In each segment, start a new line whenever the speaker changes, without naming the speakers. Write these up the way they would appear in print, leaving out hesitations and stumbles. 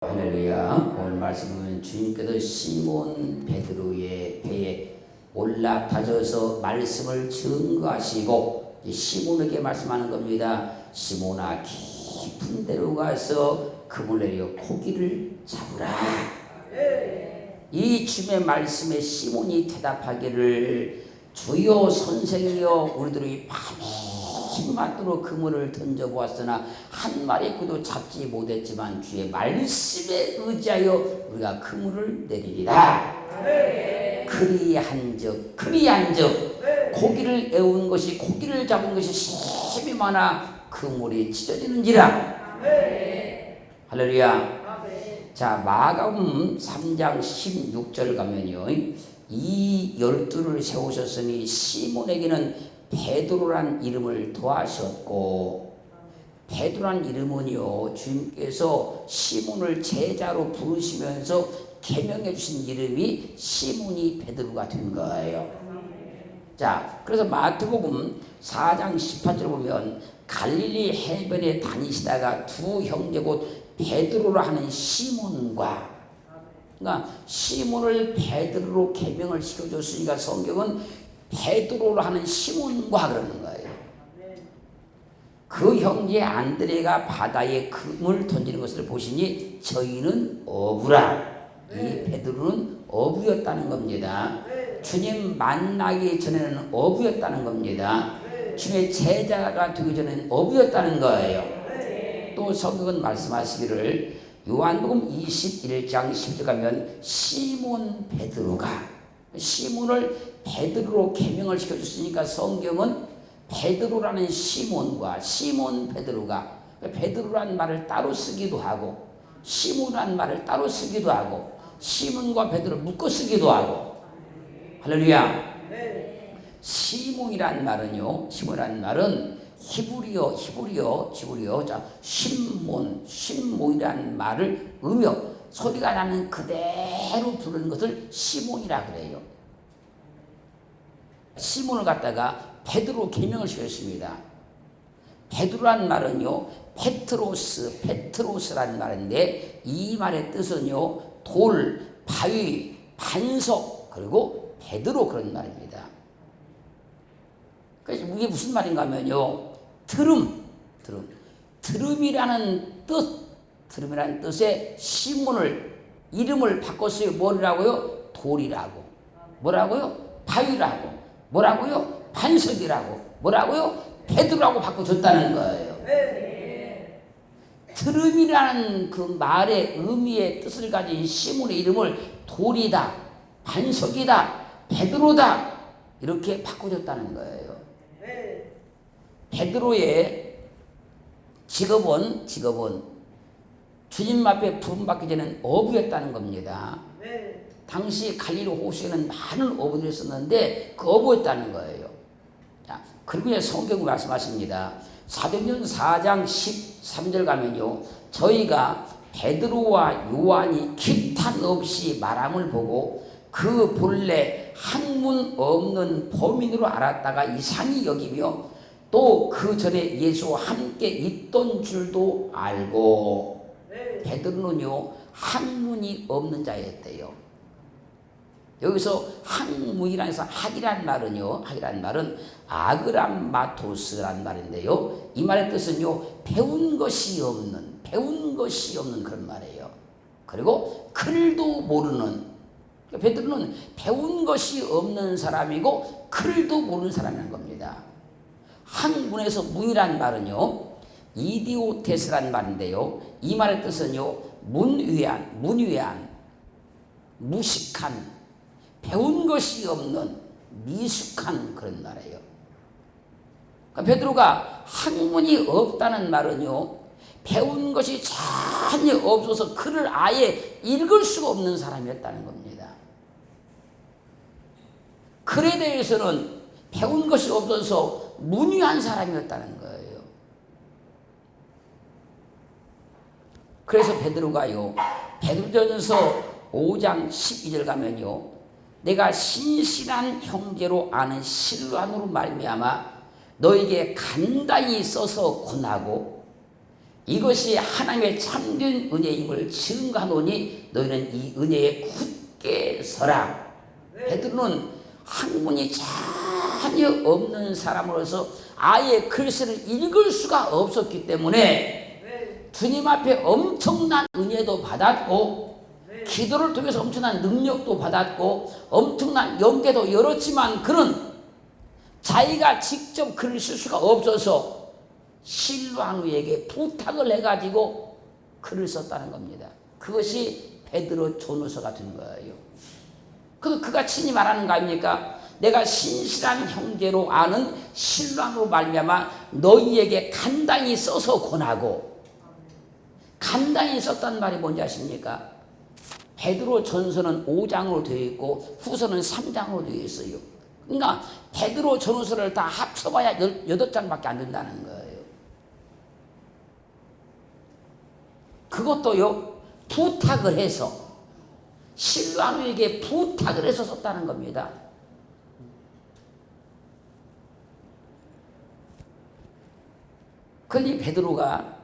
할렐루야. 오늘 말씀은 주님께서 시몬 베드로의 배에 올라타셔서 말씀을 증거하시고 시몬에게 말씀하는 겁니다. 시몬아, 깊은 데로 가서 그물 내려 고기를 잡으라. 이 주님의 말씀에 시몬이 대답하기를, 주여 선생이여, 우리들이 밤에 힘맞도록 그물을 던져보았으나 한 마리도 잡지 못했지만 주의 말씀에 의지하여 우리가 그물을 내리리라. 그리한즉 고기를 애운 것이, 고기를 잡은 것이 힘이 많아 그물이 찢어지는지라. 할렐루야. 자, 마가복음 3장 16절 가면요, 이 12를 세우셨으니 시몬에게는 베드로란 이름을 더하셨고, 베드로란 이름은요, 주님께서 시몬을 제자로 부르시면서 계명해 주신 이름이 시몬이 베드로가 된 거예요. 자, 그래서 마태복음 4장 18절 보면 갈릴리 해변에 다니시다가 두 형제 곧 베드로라 하는 시몬과, 그러니까 시몬을 베드로로 계명을 시켜줬으니까 성경은 베드로로 하는 시몬과 그러는 거예요. 그 형제 안드레가 바다에 금을 던지는 것을 보시니 저희는 어부라. 이 베드로는 어부였다는 겁니다. 주님 만나기 전에는 어부였다는 겁니다. 주님의 제자가 되기 전에는 어부였다는 거예요. 또 성경은 말씀하시기를, 요한복음 21장 10절 가면 시몬 베드로가, 시몬을 베드로로 계명을 시켜줬으니까 성경은 베드로라는 시몬과 시몬 베드로가, 베드로란 말을 따로 쓰기도 하고 시몬이라는 말을 따로 쓰기도 하고 시몬과 베드로 묶어 쓰기도 하고. 할렐루야. 시몬이란 말은 히브리어, 자, 신몬이라는 말을 으며 소리가 나는 그대로 부르는 것을 시몬이라 그래요. 시몬을 갖다가 베드로 계명을 시켰습니다. 베드로란 말은요, 페트로스라는 말인데, 이 말의 뜻은요, 돌, 바위, 반석, 그리고 베드로, 그런 말입니다. 그래서 이게 무슨 말인가 하면요, 드름이라는 뜻의 시몬을 이름을 바꿨어요. 뭐라고요? 돌이라고. 뭐라고요? 바위라고. 뭐라고요? 반석이라고. 뭐라고요? 베드로라고 바꿔줬다는 거예요. 드름이라는 그 말의 의미의 뜻을 가진 시몬의 이름을 돌이다, 반석이다, 베드로다, 이렇게 바꿔줬다는 거예요. 베드로의 직업은 주님 앞에 부름받기 전에는 어부였다는 겁니다. 당시 갈릴리 호수에는 많은 어부들이 있었는데 그 어부였다는 거예요. 자, 그리고 성경이 말씀하십니다. 사도행전 4장 13절 가면요, 저희가 베드로와 요한이 기탄 없이 말함을 보고 그 본래 학문 없는 범인으로 알았다가 이상히 여기며 또 그 전에 예수와 함께 있던 줄도 알고. 베드로는요, 학문이 없는 자였대요. 여기서 학문이라는 해서 학이란 말은 아그람마토스란 말인데요, 이 말의 뜻은요, 배운 것이 없는 그런 말이에요. 그리고 글도 모르는, 베드로는 배운 것이 없는 사람이고 글도 모르는 사람이라는 겁니다. 학문에서 문이란 말은요, 이디오테스란 말인데요, 이 말의 뜻은요, 문외한, 무식한, 배운 것이 없는 미숙한 그런 말이에요. 그러니까 베드로가 학문이 없다는 말은요, 배운 것이 전혀 없어서 글을 아예 읽을 수가 없는 사람이었다는 겁니다. 글에 대해서는 배운 것이 없어서 문외한 사람이었다는 거예요. 그래서 베드로가요, 베드로전서 5장 12절 가면요, 내가 신실한 형제로 아는 실로안으로 말미암아 너에게 간단히 써서 권하고 이것이 하나님의 참된 은혜임을 증거하노니 너희는 이 은혜에 굳게 서라. 베드로는 학문이 전혀 없는 사람으로서 아예 글씨를 읽을 수가 없었기 때문에 주님 앞에 엄청난 은혜도 받았고 기도를 통해서 엄청난 능력도 받았고 엄청난 연계도 열었지만 그는 자기가 직접 글을 쓸 수가 없어서 실로아누에게 부탁을 해가지고 글을 썼다는 겁니다. 그것이 베드로 전후서가 된 거예요. 그래서 그가 친히 말하는 거 아닙니까? 내가 신실한 형제로 아는 실로아누로 말미암아 너희에게 간단히 써서 권하고. 간단히 썼단 말이 뭔지 아십니까? 베드로 전서는 5장으로 되어 있고 후서는 3장으로 되어 있어요. 그러니까 베드로 전후서를 다 합쳐봐야 8장밖에 안 된다는 거예요. 그것도요, 부탁을 해서 실로아누에게 부탁을 해서 썼다는 겁니다. 그러니 베드로가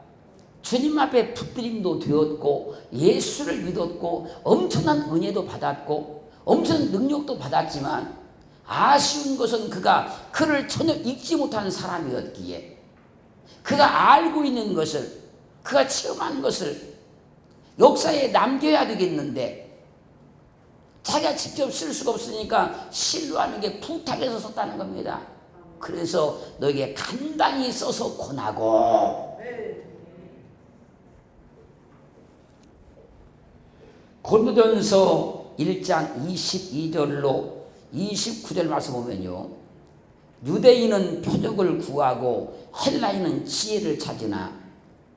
주님 앞에 붙들림도 되었고 예수를 믿었고 엄청난 은혜도 받았고 엄청난 능력도 받았지만 아쉬운 것은 그가 그를 전혀 읽지 못한 사람이었기에 그가 알고 있는 것을 그가 체험한 것을 역사에 남겨야 되겠는데 자기가 직접 쓸 수가 없으니까 실로아누에게 부탁해서 썼다는 겁니다. 그래서 너에게 간단히 써서 권하고. 고린도전서 1장 22절로 29절 말씀 보면요, 유대인은 표적을 구하고 헬라인은 지혜를 찾으나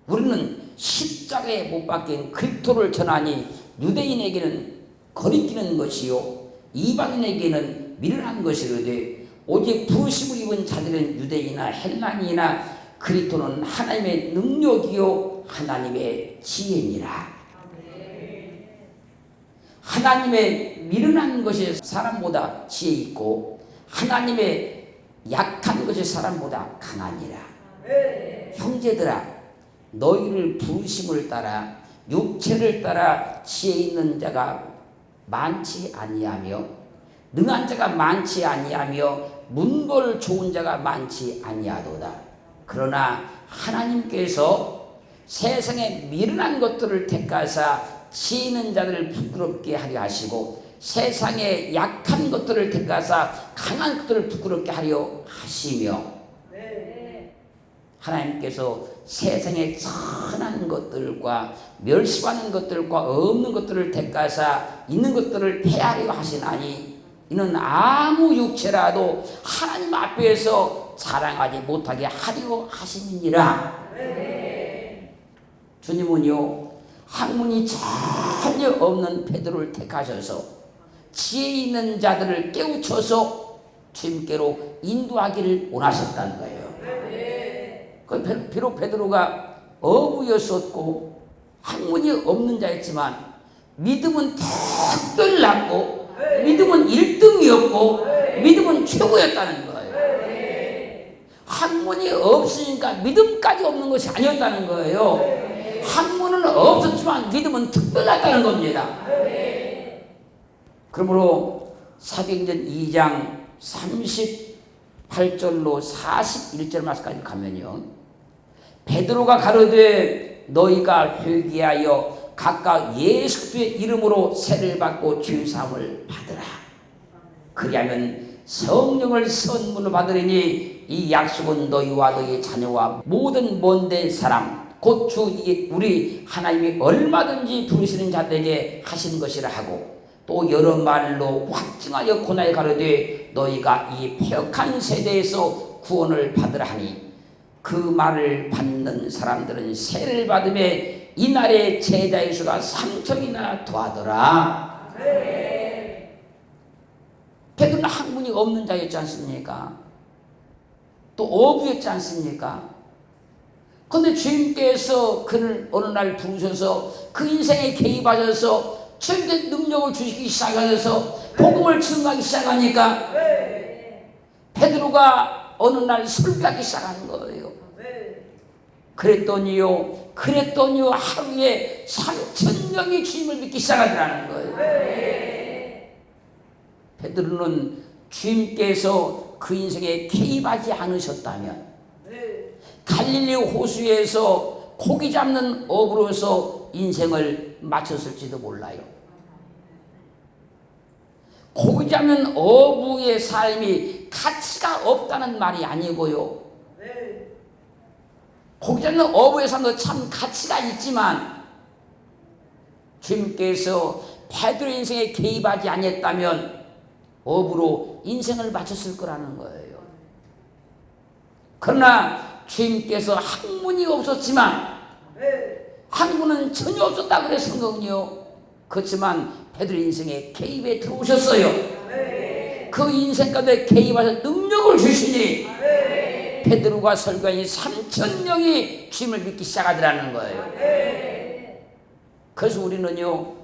우리는 십자가에 못 박힌 그리스도를 전하니 유대인에게는 거리끼는 것이요 이방인에게는 미련한 것이로되 오직 부르심을 입은 자들은 유대인이나 헬라인이나 그리스도는 하나님의 능력이요 하나님의 지혜니라. 하나님의 미련한 것이 사람보다 지혜 있고 하나님의 약한 것이 사람보다 강하니라. 형제들아, 너희를 부르심을 따라 육체를 따라 지혜 있는 자가 많지 아니하며 능한 자가 많지 아니하며 문벌 좋은 자가 많지 아니하도다. 그러나 하나님께서 세상에 미련한 것들을 택하사 지혜 있는 자들을 부끄럽게 하려 하시고 세상에 약한 것들을 택하사 강한 것들을 부끄럽게 하려 하시며 하나님께서 세상에 선한 것들과 멸시받는 것들과 없는 것들을 택하사 있는 것들을 폐하려 하시나니 이는 아무 육체라도 하나님 앞에서 자랑하지 못하게 하려 하심이니라. 주님은요, 학문이 전혀 없는 베드로를 택하셔서 지혜 있는 자들을 깨우쳐서 주님께로 인도하기를 원하셨다는 거예요. 비록 베드로가 어부였었고 학문이 없는 자였지만 믿음은 특별났고 믿음은 1등이었고 믿음은 최고였다는 거예요. 학문이 없으니까 믿음까지 없는 것이 아니었다는 거예요. 학문은 없었지만 믿음은 특별했다는 겁니다. 그러므로 사도행전 2장 38절로 41절 말씀까지 가면요, 베드로가 가로되 너희가 회개하여 각각 예수 그리스도의 이름으로 세를 받고 주의 사함을 받으라. 그리하면 성령을 선물로 받으리니 이 약속은 너희와 너희 자녀와 모든 먼데 사람 곧 주 우리 하나님이 얼마든지 부르시는 자들에게 하신 것이라 하고 또 여러 말로 확증하여 고나에 가로되 너희가 이 폐역한 세대에서 구원을 받으라 하니 그 말을 받는 사람들은 세를 받음에 이날의 제자의 수가 3천이나 더하더라. 베드로는 학문이 없는 자였지 않습니까? 또 어부였지 않습니까? 그런데 주님께서 그를 어느 날 부르셔서 그 인생에 개입하셔서 주님께 능력을 주시기 시작하셔서 복음을 증거하기 시작하니까 베드로가 어느 날 설교하기 시작하는 거예요. 그랬더니요 하루에 3,000명이 주님을 믿기 시작하더라는 거예요. 베드로는 주님께서 그 인생에 개입하지 않으셨다면 갈릴리 호수에서 고기 잡는 어부로서 인생을 마쳤을지도 몰라요. 고기 잡는 어부의 삶이 가치가 없다는 말이 아니고요. 고기 잡는 어부의 삶도 참 가치가 있지만 주님께서 베드로 인생에 개입하지 않았다면 어부로 인생을 마쳤을 거라는 거예요. 그러나 주님께서 학문이 없었지만 학문은 전혀 없었다 그래 성경은요. 그렇지만 베드로 인생에 개입에 들어오셨어요. 그 인생 가운데 개입하셔서 능력을 주시니 베드로가 설교하니 3,000명이 주님을 믿기 시작하더라는 거예요. 그래서 우리는요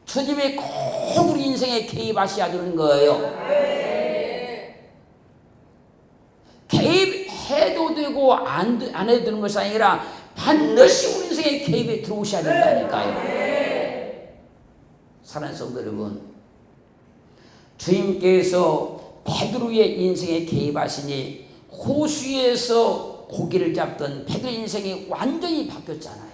주님이 꼭 우리 인생에 개입하셔야 되는 거예요. 개입해도 되고 안 해도 되는 것이 아니라 반드시 우리 인생에 개입에 들어오셔야 된다니까요. 사랑하는 성도 여러분, 주님께서 베드로의 인생에 개입하시니 호수에서 고기를 잡던 베드로 인생이 완전히 바뀌었잖아요.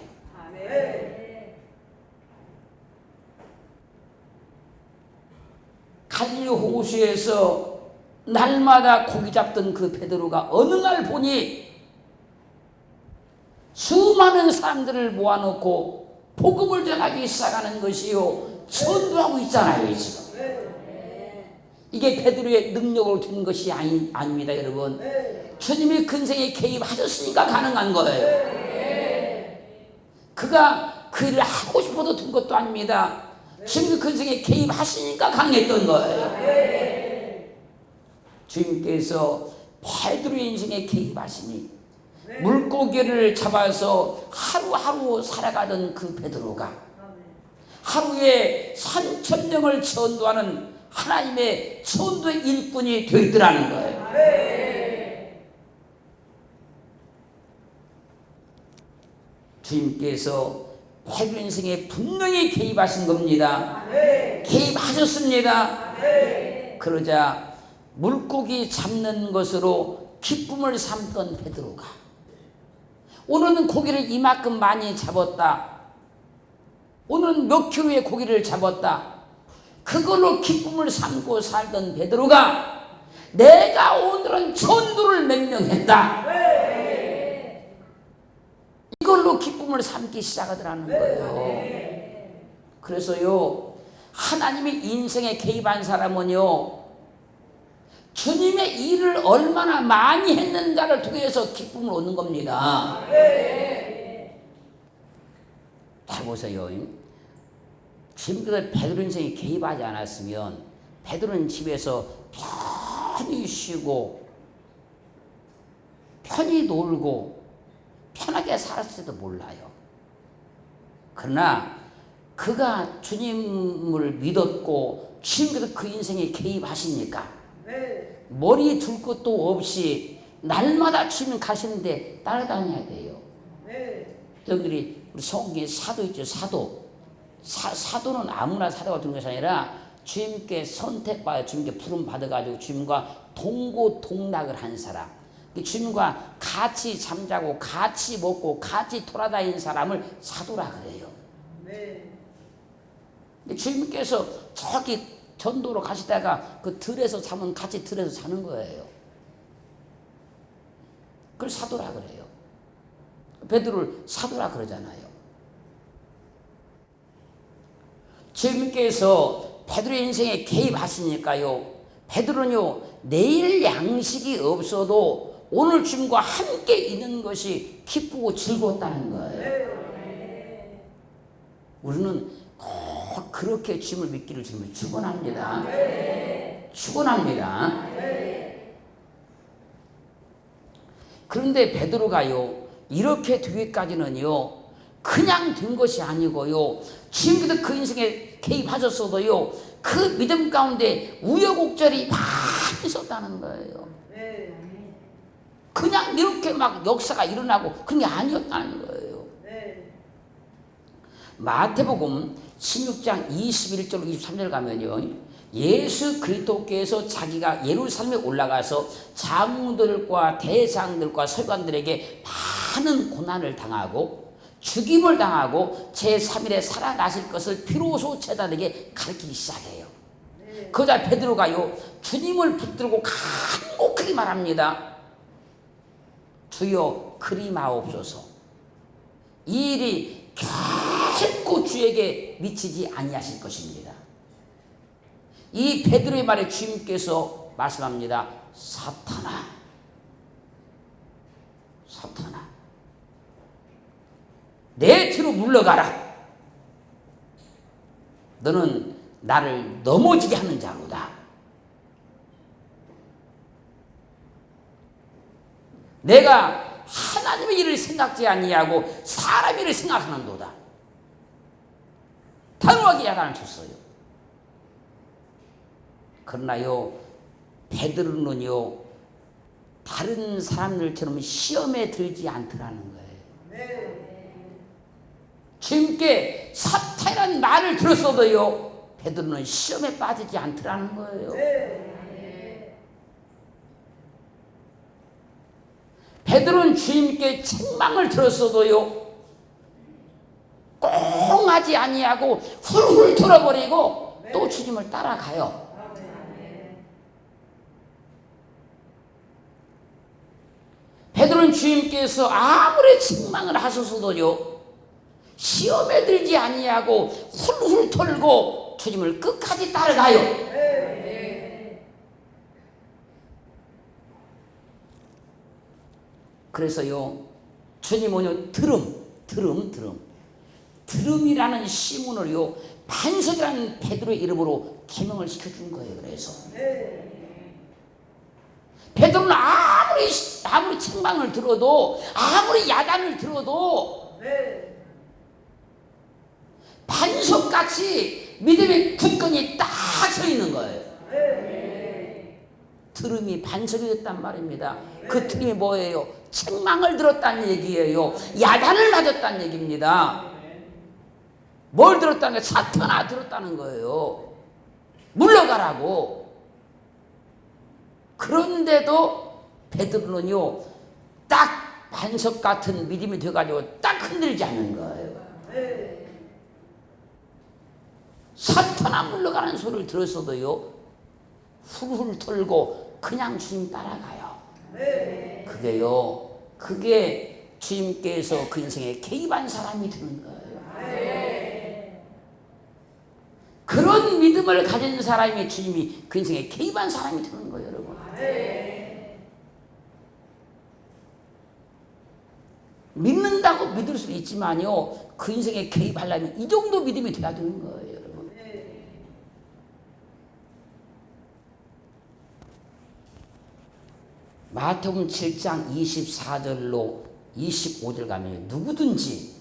갈릴리 호수에서 날마다 고기 잡던 그 베드로가 어느 날 보니 수많은 사람들을 모아놓고 복음을 전하기 시작하는 것이요 전도하고 있잖아요 지금. 이게 베드로의 능력으로 된 것이 아닙니다 여러분. 주님이 근생에 개입하셨으니까 가능한 거예요. 그가 그 일을 하고 싶어도 된 것도 아닙니다. 주님이 근생에 개입하시니까 가능했던 거예요. 주님께서 베드로의 인생에 개입하시니 물고기를 잡아서 하루하루 살아가던 그 베드로가 하루에 3,000명을 전도하는 하나님의 전도의 일꾼이 되었더라는 거예요. 주님께서 베드로 인생에 분명히 개입하신 겁니다. 개입하셨습니다. 그러자 물고기 잡는 것으로 기쁨을 삼던 베드로가 오늘은 고기를 이만큼 많이 잡았다. 오늘은 몇 킬로의 고기를 잡았다. 그걸로 기쁨을 삼고 살던 베드로가 내가 오늘은 전도를 명령했다. 이걸로 기쁨을 삼기 시작하더라는 거예요. 그래서요 하나님이 인생에 개입한 사람은요 주님의 일을 얼마나 많이 했는가를 통해서 기쁨을 얻는 겁니다. 잘 보세요. 주님께서 베드로 인생에 개입하지 않았으면 베드로는 집에서 편히 쉬고 편히 놀고 편하게 살았을지도 몰라요. 그러나 그가 주님을 믿었고 주님께서 그 인생에 개입하시니까 머리 둘 것도 없이 날마다 주님 가시는데 따라다녀야 돼요. 여러분들이 우리 성경에 사도 있죠. 사도는 아무나 사도가 되는 것이 아니라 주님께 선택받아 주님께 부름 받아가지고 주님과 동고동락을 한 사람, 주님과 같이 잠자고 같이 먹고 같이 돌아다니는 사람을 사도라 그래요. 근데 주님께서 저기 전도로 가시다가 그 들에서 자면 같이 들에서 자는 거예요. 그걸 사도라 그래요. 베드로를 사도라 그러잖아요. 주님께서 베드로의 인생에 개입하시니까요. 베드로는요 내일 양식이 없어도 오늘 주님과 함께 있는 것이 기쁘고 즐거웠다는 거예요. 우리는 꼭 그렇게 주님을 믿기를 주님을 축원합니다. 축원합니다. 그런데 베드로가요 이렇게 되기까지는요 그냥 된 것이 아니고요 주님께서 그 인생에 개입하셨어도요 그 믿음 가운데 우여곡절이 많이 있었다는 거예요. 그냥 이렇게 막 역사가 일어나고 그런 게 아니었다는 거예요. 마태복음 16장 21절 23절 가면요, 예수 그리스도께서 자기가 예루살렘에 올라가서 장로들과 대장들과 서기관들에게 많은 고난을 당하고 죽임을 당하고 제3일에 살아나실 것을 비로소 제자들에게 가르치기 시작해요. 그러자 베드로가요, 주님을 붙들고 간곡하게 말합니다. 주여 그리 마옵소서. 이 일이 결코 주에게 미치지 아니하실 것입니다. 이 베드로의 말에 주님께서 말씀합니다. 사탄아, 사탄아, 내 뒤로 물러가라. 너는 나를 넘어지게 하는 자로다. 내가 하나님의 일을 생각지 아니하고 사람의 일을 생각하는도다. 단호하게 야단을 쳤어요. 그러나요, 베드로는요, 다른 사람들처럼 시험에 들지 않더라는 거예요. 주님께 사탄이라는 말을 들었어도요, 베드로는 시험에 빠지지 않더라는 거예요. 베드로는 주님께 책망을 들었어도요, 꽁하지 아니하고 훌훌 털어버리고 또 주님을 따라가요. 베드로는 주님께서 아무리 책망을 하셔서도요, 시험에 들지 아니하고 훌훌 털고 주님을 끝까지 따라가요. 그래서요, 주님은요, 드름이라는 시문을요, 반석이라는 베드로의 이름으로 기명을 시켜준 거예요. 그래서 베드로는 아무리 책망을 들어도, 아무리 야단을 들어도 반석같이 믿음의 굳건히 딱 서 있는 거예요. 드럼이 반석이 됐단 말입니다. 그 드럼이 뭐예요? 책망을 들었다는 얘기예요. 야단을 맞았다는 얘기입니다. 뭘 들었다는 거예요? 사탄아 들었다는 거예요. 물러가라고. 그런데도 베드로는요, 딱 반석 같은 믿음이 돼가지고 딱 흔들지 않는 거예요. 사탄아 물러가는 소리를 들었어도요, 훌훌 털고 그냥 주님 따라가요. 그게 주님께서 그 인생에 개입한 사람이 되는 거예요. 그런 믿음을 가진 사람이 주님이 그 인생에 개입한 사람이 되는 거예요, 여러분. 믿는다고 믿을 수 있지만요, 그 인생에 개입하려면 이 정도 믿음이 돼야 되는 거예요, 여러분. 마태복음 7장 24절로 25절 가면 누구든지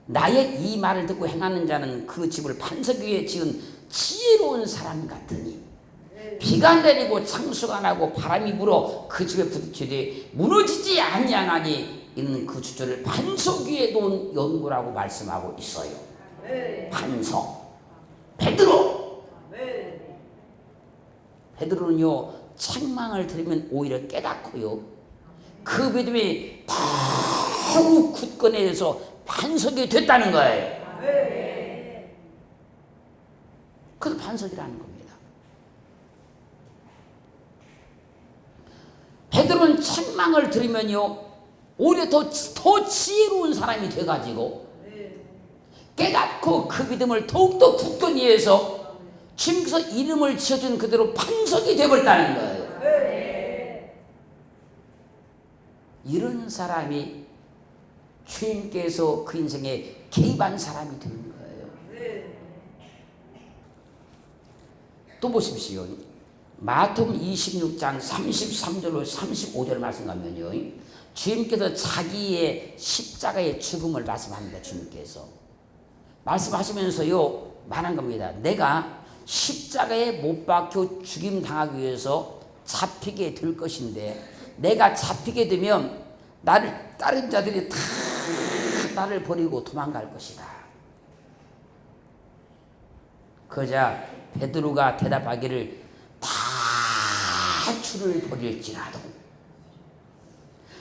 나의 이 말을 듣고 행하는 자는 그 집을 반석 위에 지은 지혜로운 사람 같으니 비가 내리고 창수가 나고 바람이 불어 그 집에 부딪히되 무너지지 아니하나니 이는 그 주저를 반석 위에 놓은 연구라고 말씀하고 있어요. 반석. 베드로는요, 책망을 들으면 오히려 깨닫고요, 그 믿음이 더욱 굳건해져서 반석이 됐다는 거예요. 그래서 반석이라는 겁니다. 베드로는 책망을 들으면요, 오히려 더 지혜로운 사람이 돼가지고 깨닫고 그 믿음을 더욱더 굳건히 해서 주님께서 이름을 지어준 그대로 반석이 되어버렸다는 거예요. 이런 사람이 주님께서 그 인생에 개입한 사람이 되는 거예요. 또 보십시오. 마태복음 26장 33절로 35절 말씀 가면요, 주님께서 자기의 십자가의 죽음을 말씀합니다. 주님께서 말씀하시면서요, 말한 겁니다. 내가 십자가에 못 박혀 죽임 당하기 위해서 잡히게 될 것인데 내가 잡히게 되면 나를 다른 자들이 다 나를 버리고 도망갈 것이다. 그러자 베드로가 대답하기를 다 주를 버릴지라도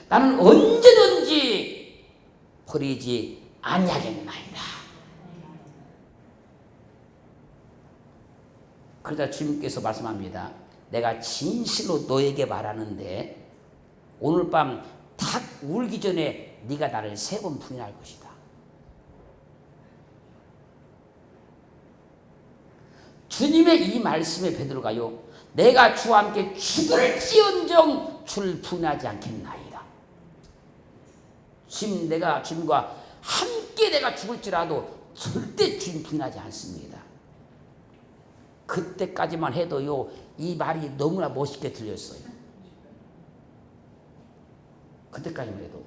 나는 언제든지 버리지 아니하겠나이다. 그러자 주님께서 말씀합니다. 내가 진실로 너에게 말하는데 오늘 밤 닭 울기 전에 네가 나를 3번 부인할 것이다. 주님의 이 말씀에 베드로가요, 내가 주와 함께 죽을지언정 주를 부인하지 않겠나이다. 지금 내가 주님과 함께 내가 죽을지라도 절대 주님 부인하지 않습니다. 그때까지만 해도요, 이 말이 너무나 멋있게 들렸어요. 그때까지만 해도.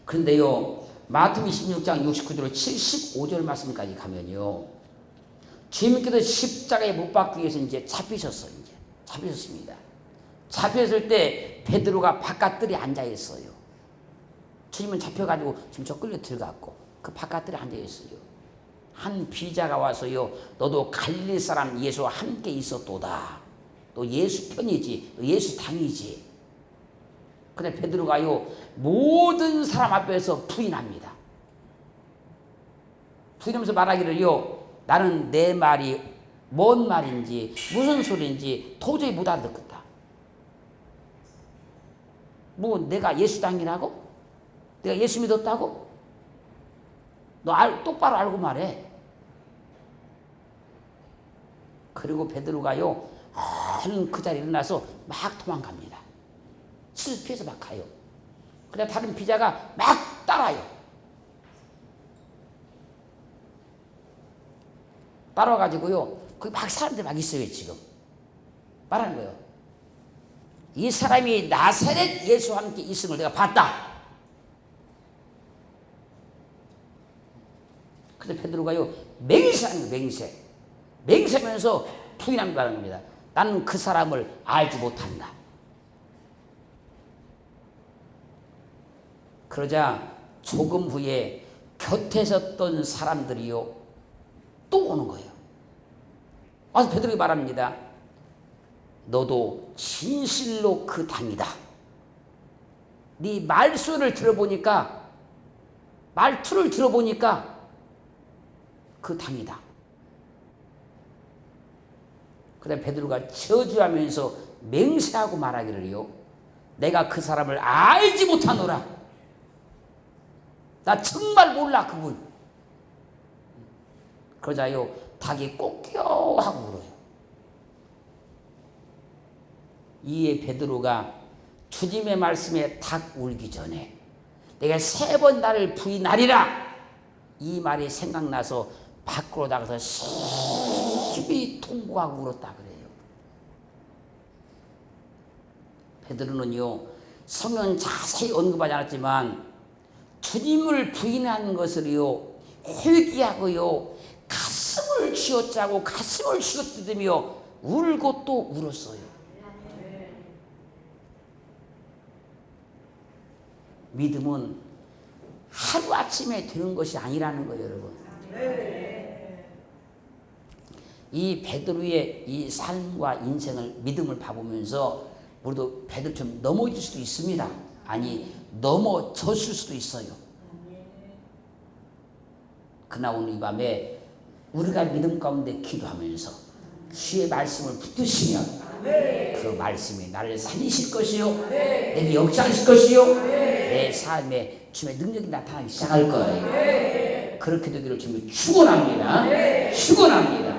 그런데요, 마태복음 26장 69절 75절 말씀까지 가면요, 주님께서 십자가에 못 박기 위해서 이제 잡히셨어요. 이제 잡히셨습니다. 잡혔을 때 베드로가 바깥들에 앉아 있어요. 주님은 잡혀가지고 지금 저 끌려 들어갔고 그 바깥들에 앉아 있어요. 한 비자가 와서요, 너도 갈릴리 사람 예수와 함께 있었도다. 너 예수 편이지, 너 예수 당이지. 근데 베드로가요, 모든 사람 앞에서 부인합니다. 부인하면서 말하기를요, 나는 내 말이 뭔 말인지 무슨 소리인지 도저히 못 알아듣겠다. 뭐 내가 예수 당이라고? 내가 예수 믿었다고? 너 똑바로 알고 말해. 그리고 베드로가요, 얼른 그 자리에 일어나서 막 도망갑니다. 실패해서 막 가요. 그래 다른 비자가 막 따라요. 따라와가지고요, 거기 막 사람들 막 있어요. 지금 말하는 거예요. 이 사람이 나사렛 예수와 함께 있음을 내가 봤다. 근데 베드로가요, 맹세하는 거예요. 맹세하면서 부인한다는 겁니다. 나는 그 사람을 알지 못한다. 그러자 조금 후에 곁에 섰던 사람들이요, 또 오는 거예요. 와서 베드로에게 말합니다. 너도 진실로 그 당이다. 네 말투를 들어보니까 그 당이다. 그다음에 베드로가 저주하면서 맹세하고 말하기를요, 내가 그 사람을 알지 못하노라. 나 정말 몰라 그분. 그러자요, 닭이 꼬껴 하고 울어요. 이에 베드로가 주님의 말씀에 닭 울기 전에 내가 3번 나를 부인하리라, 이 말이 생각나서 밖으로 나가서 심히 통곡하고 울었다 그래요. 베드로는요, 성경 자세히 언급하지 않았지만 주님을 부인한 것을요, 회개하고요, 가슴을 쥐어짜고 가슴을 쥐어뜯으며 울고 또 울었어요. 믿음은 하루아침에 되는 것이 아니라는 거예요, 여러분. 이 베드로의 이 삶과 인생을, 믿음을 봐보면서 우리도 베드로처럼 넘어질 수도 있습니다. 아니, 넘어졌을 수도 있어요. 그러나 오늘 이 밤에 우리가 믿음 가운데 기도하면서 주의 말씀을 붙드시면 그 말씀이 나를 살리실 것이요, 내게 역사하실 것이요, 내 삶에 주의 능력이 나타나기 시작할 거예요. 그렇게 되기를 주님 축원합니다. 축원합니다.